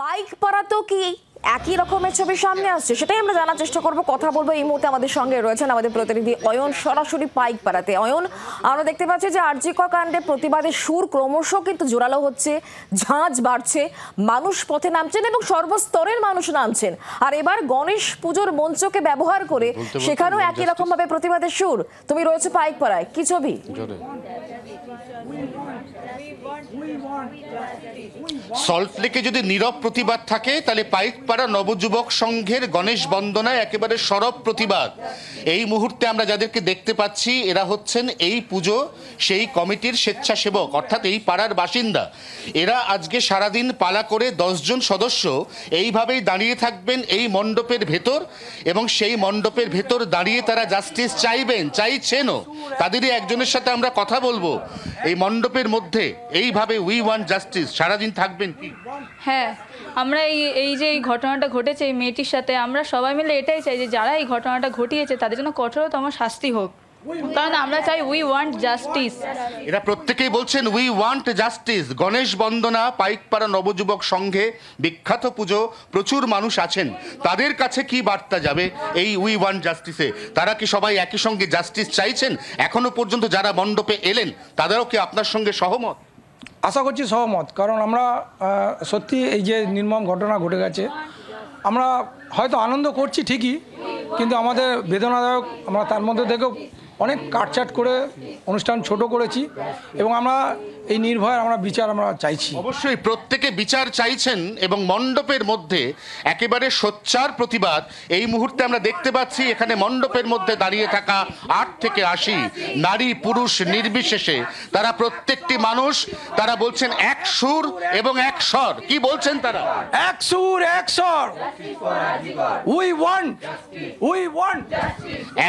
পাইকপাড়াতেও কি একই রকমের ছবি সামনে আসছে, সেটাই আমরা জানার চেষ্টা করব, কথা বলবো। এই মুহূর্তে আমাদের সঙ্গে রয়েছেন আমাদের প্রতিনিধি অয়ন, সরাসরি পাইকপাড়াতে। অয়ন, আমরা দেখতে পাচ্ছি যে আরজি কর কাণ্ডে প্রতিবাদের সুর ক্রমশ কিন্তু জোরালো হচ্ছে, ঝাঁজ বাড়ছে, মানুষ পথে নামছেন এবং সর্বস্তরের মানুষ নামছেন। আর এবার গণেশ পুজোর মঞ্চকে ব্যবহার করে সেখানেও একই রকম ভাবে প্রতিবাদের সুর। তুমি রয়েছে পাইকপাড়ায়, কি ছবি? সল্টলেকে যদি নীরব প্রতিবাদ থাকে, তাহলে পাইকপাড়া নবযুবক সংঘের গণেশ বন্দনায় একেবারে সরব প্রতিবাদ। এই মুহূর্তে আমরা যাদেরকে দেখতে পাচ্ছি, এরা হচ্ছেন এই পুজো সেই কমিটির স্বেচ্ছাসেবক, অর্থাৎ এই পাড়ার বাসিন্দা। এরা আজকে সারাদিন পালা করে 10 জন সদস্য এইভাবেই দাঁড়িয়ে থাকবেন এই মণ্ডপের ভেতর, এবং সেই মণ্ডপের ভেতর দাঁড়িয়ে তারা জাস্টিস চাইছেনও। তাদেরই একজনের সাথে আমরা কথা বলবো। এই মণ্ডপের মধ্যে এইভাবে উই ওয়ান্ট জাস্টিস সারাদিন থাকবেন কি? হ্যাঁ, আমরা এই যে এই ঘটনাটা ঘটেছে এই মেয়েটির সাথে, আমরা সবাই মিলে এটাই চাই যে যারা এই ঘটনাটা ঘটিয়েছে তাদের জন্য কঠোরতম শাস্তি হোক, কারণ আমরা চাই উই ওয়ান্ট জাস্টিস। এরা প্রত্যেকেই বলছেন উই ওয়ান্ট জাস্টিস। গণেশ বন্দনা পাইকপাড়া নবযুবক সংঘে বিখ্যাত পুজো, প্রচুর মানুষ আছেন, তাদের কাছে কি বার্তা যাবে এই উই ওয়ান্ট জাস্টিসে? তারা কি সবাই একই সঙ্গে জাস্টিস চাইছেন? এখনো পর্যন্ত যারা মণ্ডপে এলেন তাদেরও কি আপনার সঙ্গে সহমত? আশা করছি সহমত, কারণ আমরা সত্যি এই যে নির্মম ঘটনা ঘটে গেছে, আমরা হয়তো আনন্দ করছি ঠিকই, কিন্তু আমাদের বেদনাদায়ক। আমরা তার মধ্যে থেকেও অনেক কাটছাট করে অনুষ্ঠান ছোট করেছি, এবং আমরা এই নির্ভয়ের আমরা বিচার আমরা চাইছি। অবশ্যই প্রত্যেকে বিচার চাইছেন, এবং মণ্ডপের মধ্যে একেবারে সোচ্চার প্রতিবাদ। এই মুহূর্তে আমরা দেখতে পাচ্ছি এখানে মণ্ডপের মধ্যে দাঁড়িয়ে থাকা 8 থেকে 80 নারী পুরুষ নির্বিশেষে তারা প্রত্যেকটি মানুষ, তারা বলছেন এক সুর এবং এক স্বর। কি বলছেন তারা? এক সুর এক স্বর, উই ওয়ান্ট।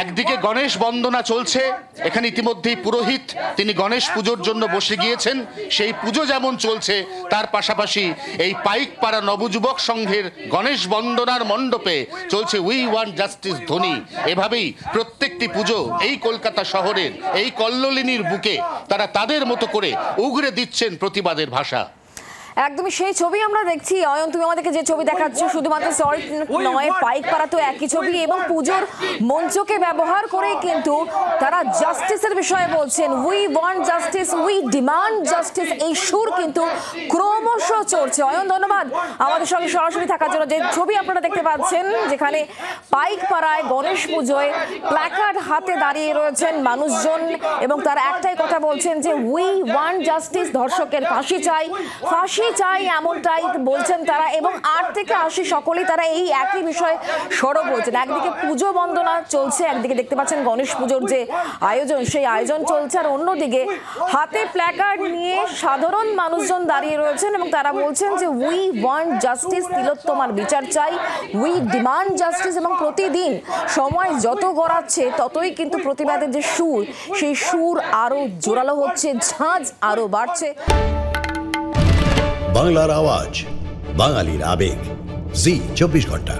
একদিকে গণেশ বন্দনা চলছে, এখানে ইতিমধ্যেই পুরোহিত তিনি গণেশ পুজোর জন্য বসে গিয়েছেন। সেই পুজো যেমন চলছে, তার পাশাপাশি এই পাইকপাড়া নবযুবক সংঘের গণেশ বন্দনার মণ্ডপে চলছে উই ওয়ান্ট জাস্টিস ধ্বনি। এভাবেই প্রত্যেকটি পুজো এই কলকাতা শহরের এই কল্লোলিনীর বুকে তারা তাদের মতো করে উগরে দিচ্ছেন প্রতিবাদের ভাষা। একদমই সেই ছবি আমরা দেখছি। অয়ন, তুমি আমাদেরকে যে ছবি দেখাচ্ছ শুধুমাত্র সল্ট নয়, পাইকপাড়াতেও একই ছবি, এবং পুজোর মঞ্চকে ব্যবহার করে কিন্তু তারা জাস্টিসের বিষয়ে বলছেন। We want justice, we demand justice, এই সুর কিন্তু ক্রমশ চড়ছে। অয়ন, ধন্যবাদ আমাদের সঙ্গে সরাসরি থাকার জন্য। যে ছবি আপনারা দেখতে পাচ্ছেন, যেখানে পাইকপাড়ায় গণেশ পুজোয় প্ল্যাকার্ড হাতে দাঁড়িয়ে রয়েছেন মানুষজন, এবং তারা একটাই কথা বলছেন যে উই ওয়ান্ট জাস্টিস, ধর্ষকের ফাঁসি চাই, ফাঁসি চাই, এমনটাই বলছেন তারা। এবং 8 থেকে 80 সকলেই তারা এই একই বিষয়ে সরব হয়েছেন। একদিকে পুজো বন্দনা চলছে, একদিকে দেখতে পাচ্ছেন গণেশ পুজোর যে আয়োজন, সেই আয়োজন চলছে, আর অন্যদিকে হাতে প্ল্যাকার্ড নিয়ে সাধারণ মানুষজন দাঁড়িয়ে রয়েছেন, এবং তারা বলছেন যে উই ওয়ান্ট জাস্টিস, তিলোত্তমার বিচার চাই, উই ডিমান্ড জাস্টিস। এবং প্রতিদিন সময় যত গড়াচ্ছে ততই কিন্তু প্রতিবাদের যে সুর, সেই সুর আরো জোরালো হচ্ছে, ঝাঁজ আরো বাড়ছে। বাংলার আওয়াজ, বাঙালির আবেগ, জি 24 ঘন্টা।